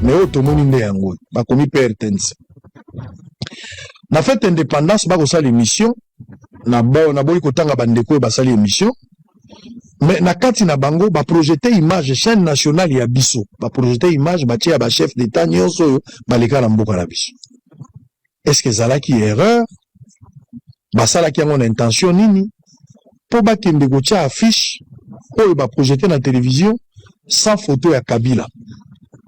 mais otomoni nde yango bakomi PRTNC na fête indépendance bakosala émission na boli kotanga bandeko basali émission mais na kati na bango ba projeter image chaîne nationale ya biso ba projeter image ba tia ba chef d'état nyonso baleka na mboka na biso. Est-ce que zalaki erreur basalaki yango na intention nini po bakende kotia affiche oyo ba projeter na télévision sans photo ya Kabila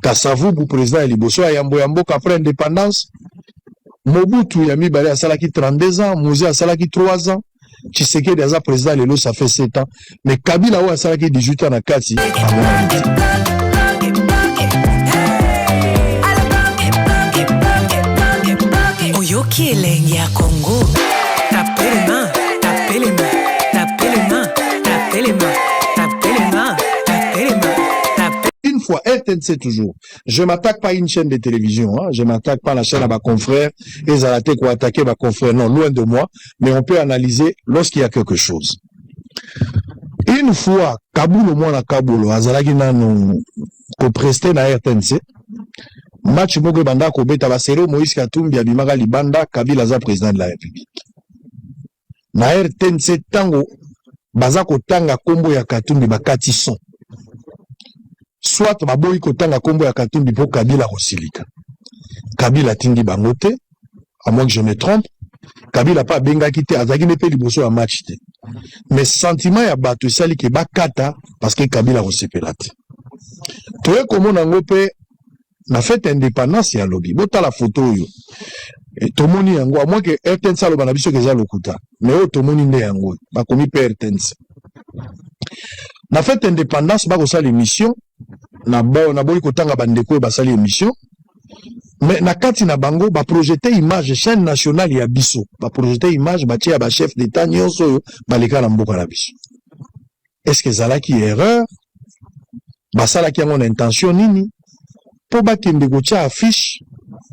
Kasavubu président ya liboso ya mboka après indépendance, Mobutu ya mibale asalaki 32 ans, Moïse asalaki 3 ans, Tshisekedi aza président lelo ça fait 7 ans, mais Kabila oyo asalaki 18 ans na kati Oyoki elengi ya Congo, tapez les mains, tapez les mains, tapez les mains, tapez les mains, tapez les mains, tapez les mains. Une fois, RTNC toujours. Je m'attaque pas à une chaîne de télévision, hein. Je m'attaque pas à la chaîne à ma confrère, et Zalaté quoi attaquer ma confrère, non, loin de moi, mais on peut analyser lorsqu'il y a quelque chose. Une fois, Kaboul au moins la Kaboul, Azalaki nanu, ko presté na RTNC, match Mogre Banda ko beta basero, Moïse Katumbi abimaka libanda, Kabila za président de la République. Na RTNC tango, bazako tanga kombo ya Katumbi bakati son. Soit baboyi kotanga kombo ya Katumbi po Kabila kosilika. Kabila tindi bangote, à moins que je me trompe, Kabila pa benga kite, azaki ne pe liboso ya match te. Mais sentiment ya bato sali ke bakata parce que Kabila kosepelate. Toye komona ngope na fête indépendance ya lobi. Bota la photo yo. Et tomoni yango, à moins que RTNC aloba na biso ke za lokuta. Mais o tomoni nde yango, bakomi PRTNC. Na fête indépendance bakosala émission na boli kotanga bandeko basali émission mais na kati na bango ba projeter image chaîne nationale ya biso ba projeter image ba tia ba chef d'état nyonso baleka na mboka na biso. Est-ce que zalaki erreur basalaki yango na intention nini po bakende kotia affiche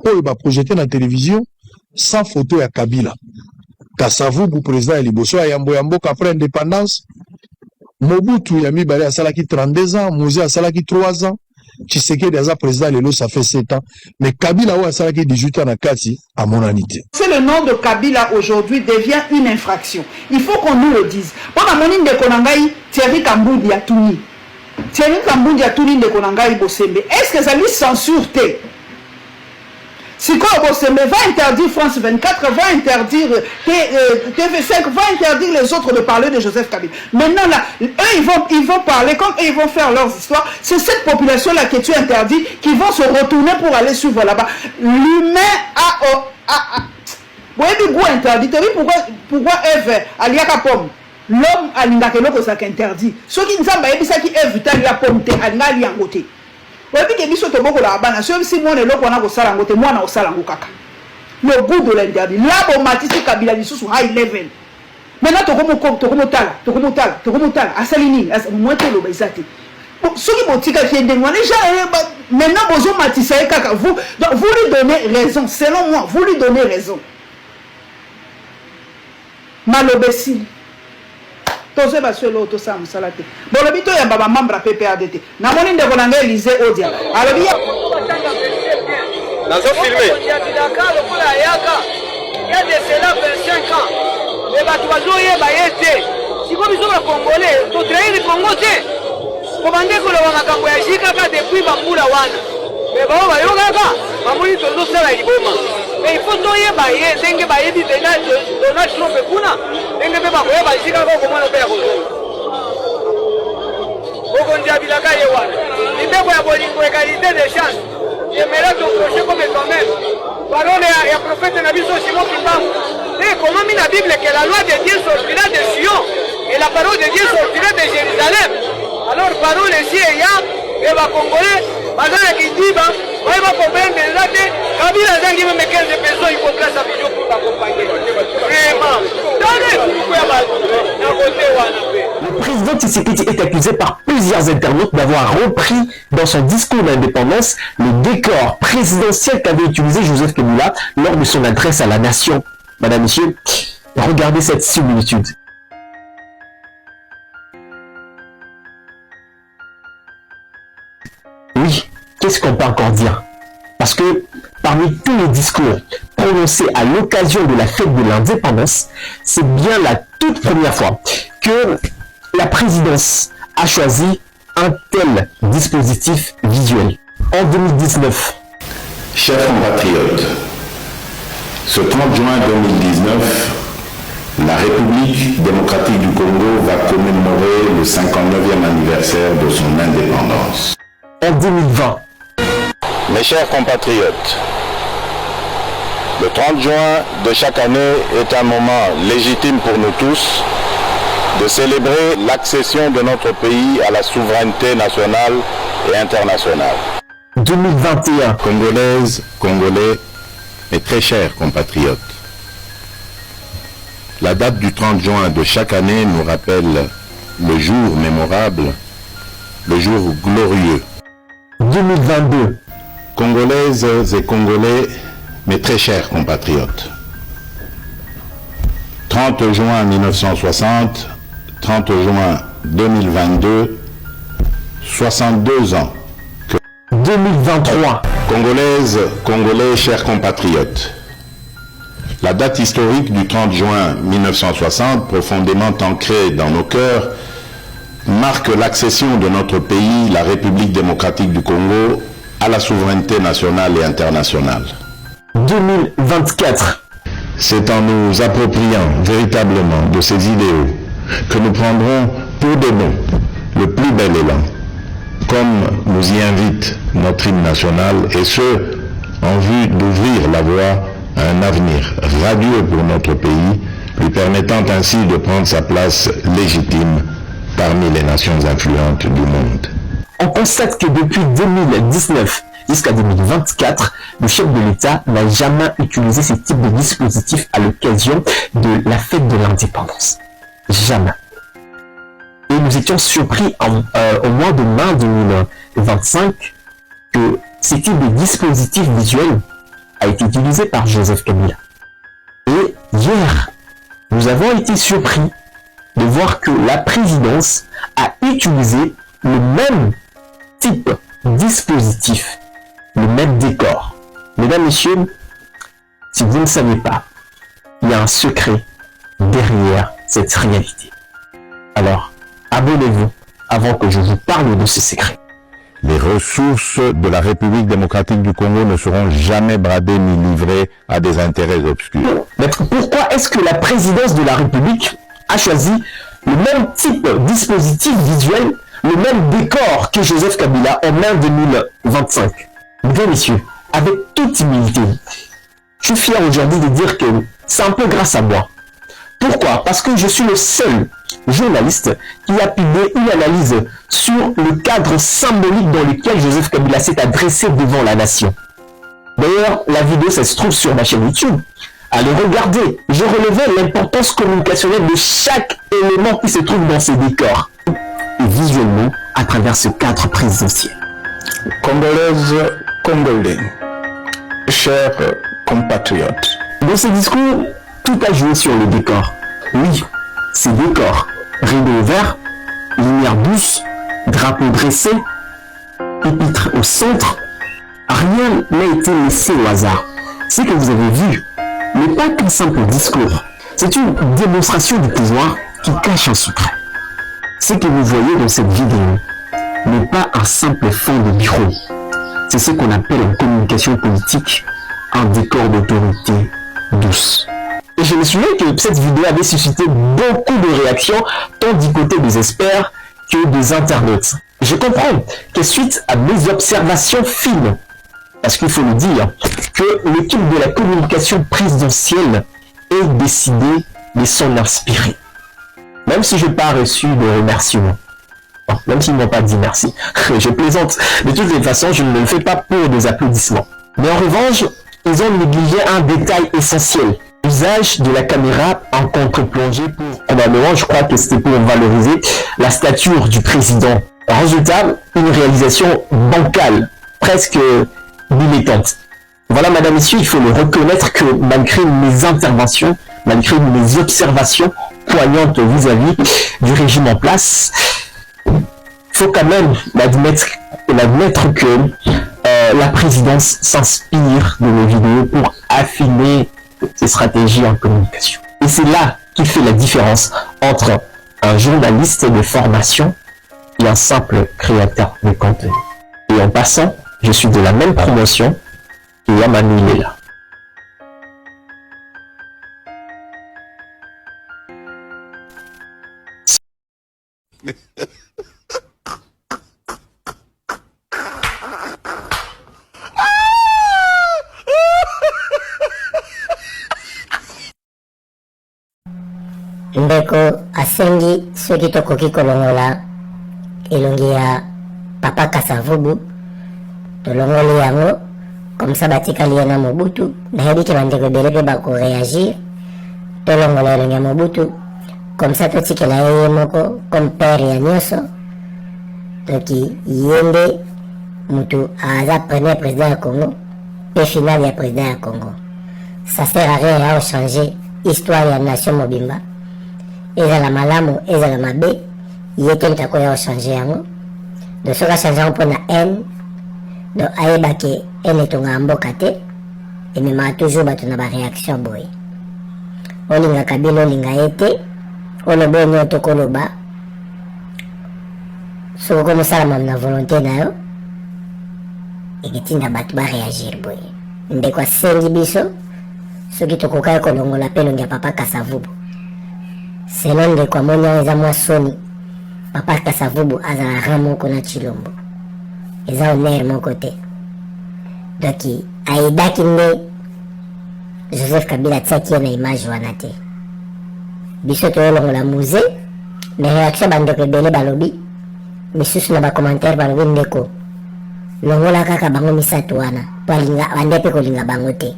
oyo ba projeter na télévision sans photo ya Kabila Kasavubu président ya liboso ya mboka après indépendance, Mobutu ya mibale asalaki 32 ans, Moïse asalaki 3 ans, Tshisekedi aza président lelo ça fait 7 ans, mais Kabila oyo asalaki 18 ans na kati à monanité. C'est le nom de Kabila aujourd'hui devient une infraction. Il faut qu'on nous le dise. Pour la monine de Konangaï, Thierry Kamboudi a tourné. Thierry Kamboudi a tourné de Konangaï Bosembe. Est-ce que ça lui censure? Si quoi Bosembe va interdire France 24, va interdire TV5, va interdire les autres de parler de Joseph Kabila. Maintenant là, eux ils vont parler comme eux ils vont faire leurs histoires. C'est cette population là que tu interdis qui vont se retourner pour aller suivre là-bas. L'humain a vous avez dit interdit. Pourquoi Eve aliaka pomme? L'homme a l'indakelo ça interdit. Ceux qui ne savent pas ça qui Eve talia pomme te alinga liangote. Le goût de l'interdit. Là, on m'a dit que Kabila est sur high level. Maintenant, tu as Assalini, moi, tu as l'obésité. Ceux qui m'ont dit que les gens, maintenant, vous lui donnez raison. Selon moi, vous lui donnez raison. Malobécile. Toze baswelo to sam salate bolo bito ya baba membre PPADT na moni ndeko na ngai Elise Odia alobi nazo filmer ya Dakar lokola yaka ya de cela 25 ans et ba tozoye ba yete siko biso ba congolais to traiter Congo te ko bande ko lo makambo ya jika ka depuis ba mbula wana mais ba ba yoga ka ba moni tozo sala liboma mais il faut toye ba ye ndenge ba yebi Donald Trump kuna ndenge be ba ko ba jika ko komona pe ya ko Oko ndiabilaka ye wana ndeko ya bolingo égalité de chance je mérite ton projet comme toi-même parole ya prophète na biso Simon Kimbangu et comment la Bible que la loi de Dieu sortira de Sion et la parole de Dieu sortira de Jérusalem. Alors parole ici et là et va congolais bazana kidiba va comprendre là que Kabila zangi me 15 personnes il faut que ça vidéo pour accompagner vraiment le président Tshisekedi est accusé par plusieurs internautes d'avoir repris dans son discours d'indépendance le décor présidentiel qu'avait utilisé Joseph Kabila lors de son adresse à la nation. Madame, Monsieur, regardez cette similitude. Oui, qu'est-ce qu'on peut encore dire? Parce que parmi tous les discours prononcés à l'occasion de la fête de l'indépendance, c'est bien la toute première fois que la présidence a choisi un tel dispositif visuel. En 2019. Chers compatriotes, ce 30 juin 2019, la République démocratique du Congo va commémorer le 59e anniversaire de son indépendance. En 2020. Mes chers compatriotes, le 30 juin de chaque année est un moment légitime pour nous tous de célébrer l'accession de notre pays à la souveraineté nationale et internationale. 2021. Congolaises, Congolais, mes très chers compatriotes, la date du 30 juin de chaque année nous rappelle le jour mémorable, le jour glorieux. 2022. Congolaises et Congolais, mes très chers compatriotes, 30 juin 1960, 30 juin 2022, 62 ans. 2023. Congolaises, Congolais, chers compatriotes, la date historique du 30 juin 1960, profondément ancrée dans nos cœurs, marque l'accession de notre pays, la République démocratique du Congo, à la souveraineté nationale et internationale. 2024. C'est en nous appropriant véritablement de ces idéaux que nous prendrons pour de bon le plus bel élan, comme nous y invite notre hymne national, et ce, en vue d'ouvrir la voie à un avenir radieux pour notre pays, lui permettant ainsi de prendre sa place légitime parmi les nations influentes du monde. On constate que depuis 2019 jusqu'à 2024, le chef de l'État n'a jamais utilisé ce type de dispositif à l'occasion de la fête de l'indépendance. Jamais. Et nous étions surpris au mois de mai 2025 que ce type de dispositif visuel a été utilisé par Joseph Kabila. Et hier, nous avons été surpris de voir que la présidence a utilisé le même type de dispositif, le même décor. Mesdames, Messieurs, si vous ne savez pas, il y a un secret derrière cette réalité. Alors, abonnez-vous avant que je vous parle de ce secret. Les ressources de la République démocratique du Congo ne seront jamais bradées ni livrées à des intérêts obscurs. Mais pourquoi est-ce que la présidence de la République a choisi le même type de dispositif visuel, le même décor que Joseph Kabila en mai 2025? Mesdames, Messieurs, avec toute humilité, je suis fier aujourd'hui de dire que c'est un peu grâce à moi. Pourquoi? Parce que je suis le seul journaliste qui a publié une analyse sur le cadre symbolique dans lequel Joseph Kabila s'est adressé devant la nation. D'ailleurs, la vidéo, ça se trouve sur ma chaîne YouTube. Allez regarder, je relevais l'importance communicationnelle de chaque élément qui se trouve dans ces décors. Et visuellement, à travers ce cadre présidentiel. Congolaises, Congolais, chers compatriotes. Dans ce discours, tout a joué sur le décor. Oui, ces décors, rideaux verts, lumière douce, drapeau dressé, pupitre au centre, rien n'a été laissé au hasard. Ce que vous avez vu n'est pas qu'un simple discours, c'est une démonstration du pouvoir qui cache un secret. Ce que vous voyez dans cette vidéo n'est pas un simple fond de bureau, c'est ce qu'on appelle en communication politique un décor d'autorité douce. Et je me souviens que cette vidéo avait suscité beaucoup de réactions, tant du côté des experts que des internautes. Je comprends que suite à mes observations fines, parce qu'il faut le dire, que l'équipe de la communication présidentielle ait décidé de s'en inspirer. Même si je n'ai pas reçu de remerciements. Bon, même s'ils ne m'ont pas dit merci. Je plaisante. De toutes les façons, je ne le fais pas pour des applaudissements. Mais en revanche, ils ont négligé un détail essentiel. L'usage de la caméra en contre-plongée pour, probablement, je crois que c'était pour valoriser la stature du président. Résultat, une réalisation bancale, presque dilettante. Voilà, madame, messieurs, il faut le reconnaître que malgré mes interventions, malgré mes observations poignantes vis-à-vis du régime en place, il faut quand même l'admettre que la présidence s'inspire de nos vidéos pour affiner ses stratégies en communication. Et c'est là qu'il fait la différence entre un journaliste de formation et un simple créateur de contenu. Et en passant, je suis de la même promotion et Yamani est là. Ndeko asengi soki tokoki kolongola elongi ya Papa Kasavubu tolongoli yango comme ça batikali ye na Mobutu nayebi ke bandeko ebele mpe bakoreagir tolongola elongi ya Mobutu comme ça totikela ye moko comme père ya nyonso toki yende mutu aza premier président ya Congo et final ya président ya Congo. Ça sert à rien ya changer histoire ya nation mobimba. Ezala malamu ezala mabe yeke ntako ya changer yango de soka changer yango mpona haine do ayeba ke ene etonga mboka te emema toujours bato na baréaction boye olinga Kabila olinga ye te oloba onyo tokoloba soko komosala mamu na volonté na yo eketinda bato baréagir boye ndeko asengi biso soki tokokai kolongola mpe elongi ya Papa Kasavubu selon ndeko amoni awo eza mwa soni Papa Kasavubu azala ran moko na Chilombo eza honneur moko te doki ayedaki nde Joseph Kabila atiaki ye na image wana te biso toyolongola musée mais réaction bandeko ebele balobi misusu na bacommentaire balobi ndeko longola kaka bango misato wana po bande mpe kolinga bango te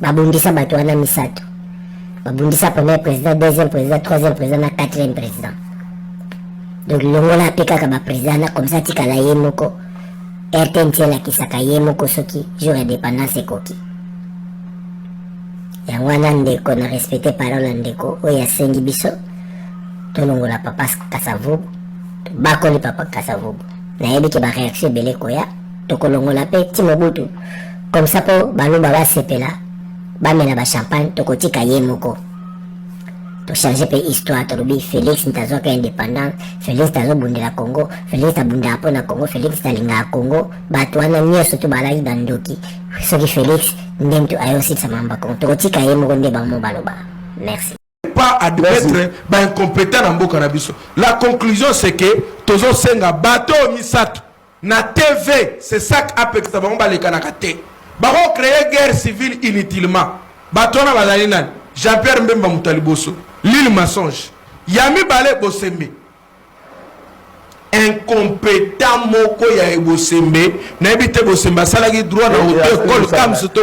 babundisa bato wana misato babundisa premier président deuxième président troisième président na quatrième président donc longola mpe kaka baprésident na comme ça tikala ye moko RTNC elakisaka ye moko soki jour ya dépendance ekoki yango wana ndeko na respecte parole ya ndeko oyo asengi biso tolongola Papa Kasavubu bakoli Papa Kasavubu nayebi ke baréaction ebele koya tokolongola mpe ti Mobutu comme ça mpo baluba basepela bamela bachampagne tokotika ye moko tochange mpe histoire tolobi Félix ntazwaka indépendant Félix tazobundela Congo Félix abundela mpo na Congo Félix talingaka Congo bato wana nyonso to balaki na ndoki soki Félix nde mtu ayosilisa mamba Congo tokotika ye moko nde bango baloba. Merci. Pas admettre ba incompétent na mboka na biso. La conclusion c'est que tozo senga bateau misato na TV c'est ça qu'apex bango balekanaka te bako créer guerre civile inutilement bato na bazali nani Jean-Pierre Mbemba Mutaliboso l'île mensonge Yami Bale Bosembe incompétent moko ya Bosembe na ebite Bosembe salaki droit na hôtel école comme ce to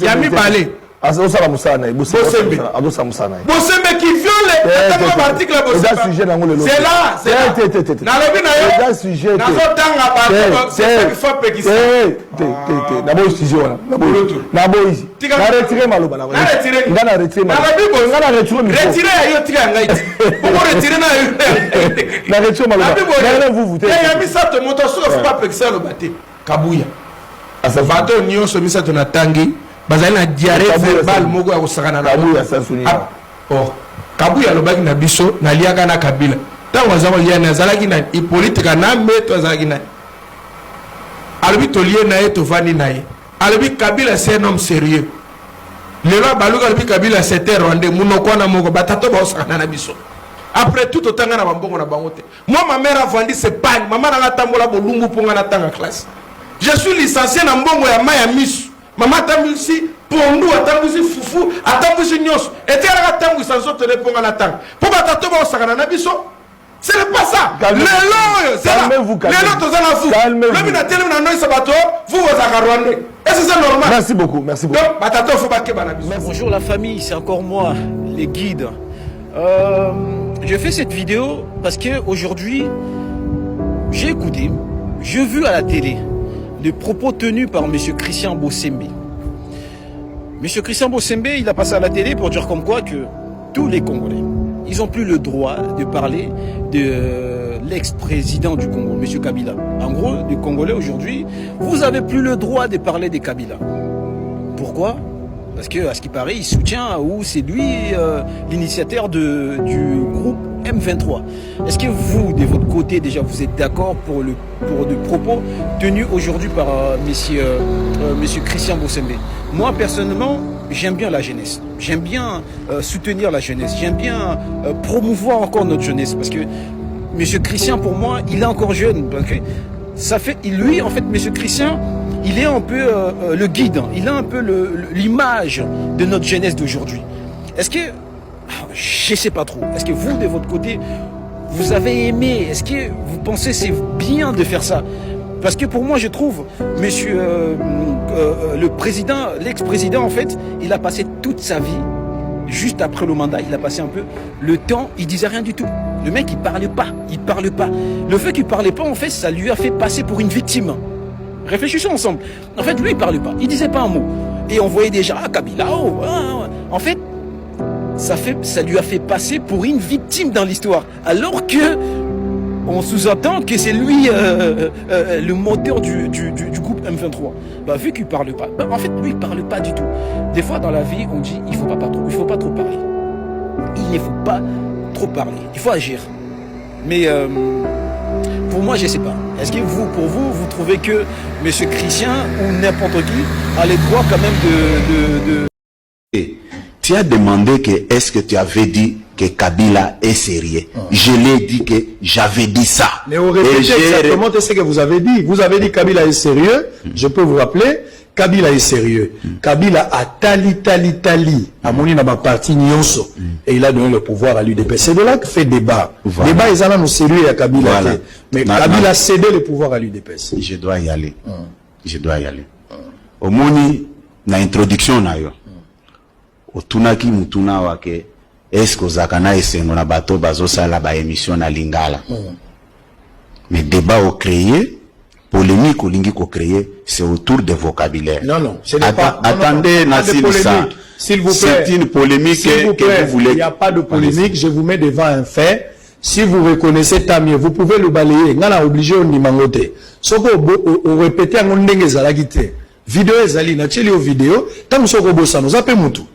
Yami Bale Azosala musana Bosembe Adosa musana Bosembe qui viole l'article Bosembe c'est là na lobi na yo sujet na zotanga ba c'est faut pekisa na bo sujet wana na bo ici na retirer maloba na retirer ngana retirer ngana retirer yo tika ngai pour retirer na retirer maloba na vous vous ya misato moto so pas pekisa lo baté kabuya asa bato nyonso misato na tangi bazali na diarrhée verbale moko ya kosakana na Kabuya sasunia oh Kabuya lobaki na biso na liaka na Kabila tango azako liya na zalaki na politique na meto azalaki na alobi tolie na ye tovandi na ye alobi Kabila c'est un homme sérieux lelo baluka alobi Kabila c'était rwandais munoko na moko batato ba osakana na biso après tout otanga na bambongo na bango te moi ma mère a vendu ses pagnes maman na tambola bolungu ponga na tanga classe je suis licencié na mbongo ya maya misu Maman tambusi pondu atambusi fufu atambusi nyos ete ala tambusi sanso tele ponga na tang po batato ba osakana na biso c'est pas ça lelo c'est là lelo tozana fu le mina tele na noy sabato vous vous akarwande et c'est ça normal. Merci beaucoup donc batato faut baké bana biso. Bonjour la famille, c'est encore moi les guides. Je fais cette vidéo parce que aujourd'hui j'ai écouté, j'ai vu à la télé les propos tenus par M. Christian Bosembe. M. Christian Bosembe, il a passé à la télé pour dire comme quoi que tous les Congolais, ils n'ont plus le droit de parler de l'ex-président du Congo, M. Kabila. En gros, les Congolais aujourd'hui, vous n'avez plus le droit de parler des Kabila. Pourquoi? Parce que, à ce qui paraît, il soutient, ou c'est lui l'initiateur du groupe M23. Est-ce que vous, de votre côté, déjà, vous êtes d'accord pour le propos tenu aujourd'hui par monsieur Christian Bossembe? Moi, personnellement, j'aime bien la jeunesse. J'aime bien soutenir la jeunesse. J'aime bien promouvoir encore notre jeunesse. Parce que monsieur Christian, pour moi, il est encore jeune. Parce que ça fait, lui, en fait, monsieur Christian, il est un peu le guide, il a un peu l'image de notre jeunesse d'aujourd'hui. Est-ce que, je ne sais pas trop, est-ce que vous, de votre côté, vous avez aimé, est-ce que vous pensez que c'est bien de faire ça? Parce que pour moi, je trouve, monsieur le président, l'ex-président, en fait, il a passé toute sa vie, juste après le mandat, il a passé un peu le temps, il disait rien du tout. Le mec, il parlait pas. Le fait qu'il parlait pas, en fait, ça lui a fait passer pour une victime. Réfléchissons ensemble. En fait, lui, il parlait pas. Il disait pas un mot. Et on voyait déjà, Kabila, en fait, ça lui a fait passer pour une victime dans l'histoire. Alors que on sous-entend que c'est lui le moteur du groupe M23. Bah, vu qu'il parle pas, en fait, lui, il parle pas du tout. Des fois, dans la vie, on dit, il faut pas trop parler. Il ne faut pas trop parler. Il faut agir. Mais pour moi, je ne sais pas. Est-ce que pour vous trouvez que M. Christian ou n'importe qui a les droits quand même de... Tu as demandé que est-ce que tu avais dit que Kabila est sérieux. Je l'ai dit que j'avais dit ça. Mais on répète exactement ce que vous avez dit. Vous avez dit Kabila est sérieux. Je peux vous rappeler, Kabila est sérieux. Kabila a tali. A moni na ba parti nyonso. Et il a donné le pouvoir à l'UDPS. C'est de là que fait débat. Voilà. Débat est là nous sérieux à Kabila. Voilà. Mais Kabila a cédé le pouvoir à l'UDPS. Je dois y aller. Je dois y aller. Au moni na introduction na yo. Otunaki mutuna wake. Est-ce que Zakana et Sengona Bato Bazosala ba émission na Lingala? Mais débat au créé, polémique au lingi au créé, c'est autour des vocabulaires. Non, ce n'est pas. Attendez, s'il vous plaît. C'est une polémique que vous voulez. Il n'y a pas de polémique, je vous mets devant un fait. Si vous reconnaissez, tant mieux. Vous pouvez le balayer. On a obligé de nimangoter. Sauf que vous répétez en ondenge zalagite. Vidéo ezali, na tcheli au vidéo. Tant que vous ça nous appelle moutou.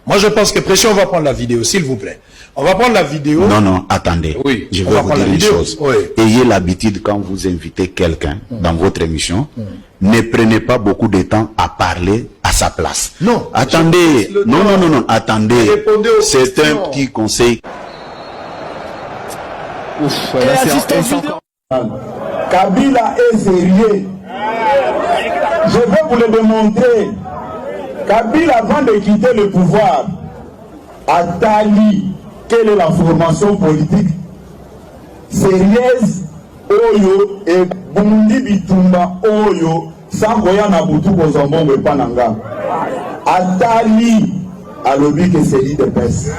Moi, je pense que Pression, on va prendre la vidéo, s'il vous plaît. On va prendre la vidéo. Non, attendez. Oui, je vais vous dire une chose. Oui. Ayez l'habitude, quand vous invitez quelqu'un dans votre émission, ne prenez pas beaucoup de temps à parler à sa place. Non. Attendez. Non, attendez. C'est un petit conseil. Ouf, là, Kabila est sérieux. Je vais vous le démontrer. Kabila, avant de quitter le pouvoir, a tali quelle est la formation politique sérieuse Oyo et Bundi Bitumba Oyo sans voyant Nabutu Kozambon Pananga. A tali à l'objet que c'est l'IDPS.